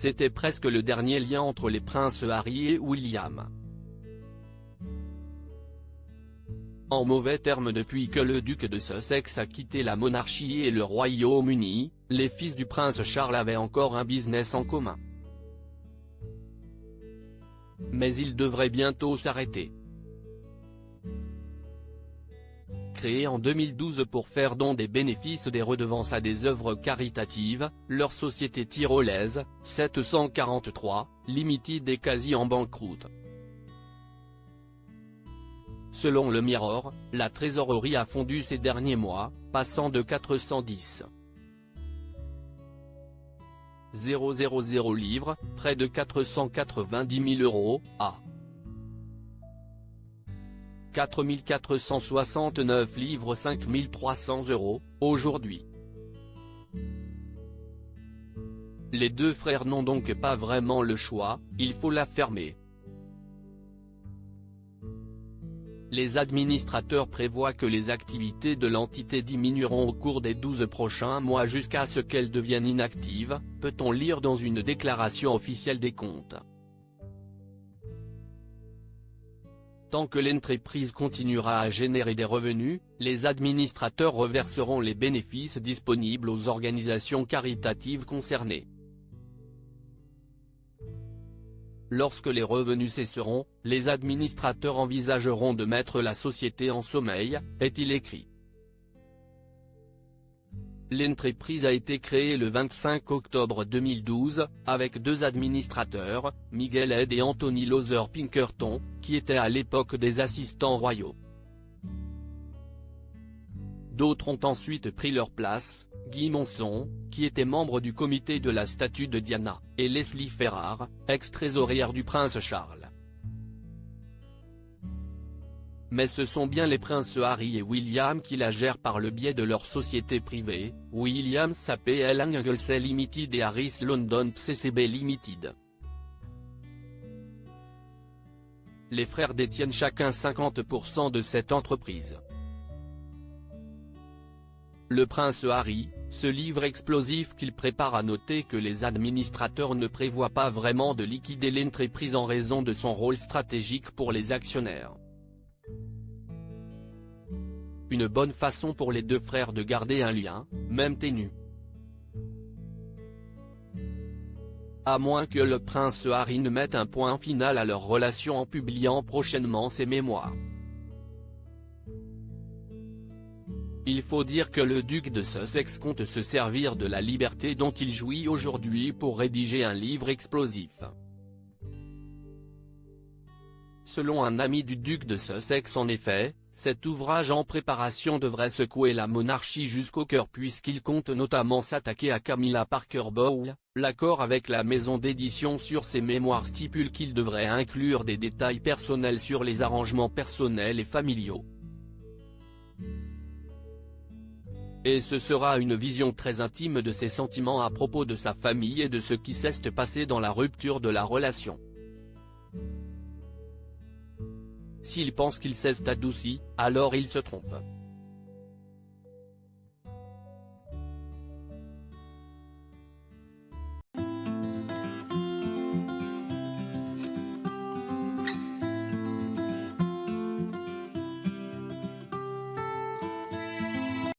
c'était presque le dernier lien entre les princes Harry et William. En mauvais termes, depuis que le duc de Sussex a quitté la monarchie et le Royaume-Uni, les fils du prince Charles avaient encore un business en commun. Mais il devrait bientôt s'arrêter. Créée en 2012 pour faire don des bénéfices des redevances à des œuvres caritatives, leur société tyrolaise, 743, Limited est quasi en banqueroute. Selon le Mirror, la trésorerie a fondu ces derniers mois, passant de 410 000 livres, près de 490 000 €, à 4 469 livres 5 300 € aujourd'hui. Les deux frères n'ont donc pas vraiment le choix, il faut l'affirmer. Les administrateurs prévoient que les activités de l'entité diminueront au cours des 12 prochains mois jusqu'à ce qu'elles deviennent inactives, peut-on lire dans une déclaration officielle des comptes. Tant que l'entreprise continuera à générer des revenus, les administrateurs reverseront les bénéfices disponibles aux organisations caritatives concernées. Lorsque les revenus cesseront, les administrateurs envisageront de mettre la société en sommeil, est-il écrit. L'entreprise a été créée le 25 octobre 2012, avec deux administrateurs, Miguel Head et Anthony Lowther Pinkerton, qui étaient à l'époque des assistants royaux. D'autres ont ensuite pris leur place, Guy Monson, qui était membre du comité de la statue de Diana, et Leslie Ferrars, ex-trésorière du prince Charles. Mais ce sont bien les princes Harry et William qui la gèrent par le biais de leur société privée, Williams APL Inglesey Limited et Harris London PCB Limited. Les frères détiennent chacun 50% de cette entreprise. Le prince Harry, ce livre explosif qu'il prépare, a noté que les administrateurs ne prévoient pas vraiment de liquider l'entreprise en raison de son rôle stratégique pour les actionnaires. Une bonne façon pour les deux frères de garder un lien, même ténu. À moins que le prince Harry ne mette un point final à leur relation en publiant prochainement ses mémoires. Il faut dire que le duc de Sussex compte se servir de la liberté dont il jouit aujourd'hui pour rédiger un livre explosif. Selon un ami du duc de Sussex, en effet, cet ouvrage en préparation devrait secouer la monarchie jusqu'au cœur puisqu'il compte notamment s'attaquer à Camilla Parker Bowles. L'accord avec la maison d'édition sur ses mémoires stipule qu'il devrait inclure des détails personnels sur les arrangements personnels et familiaux. Et ce sera une vision très intime de ses sentiments à propos de sa famille et de ce qui s'est passé dans la rupture de la relation. S'il pense qu'il s'est adouci, alors il se trompe.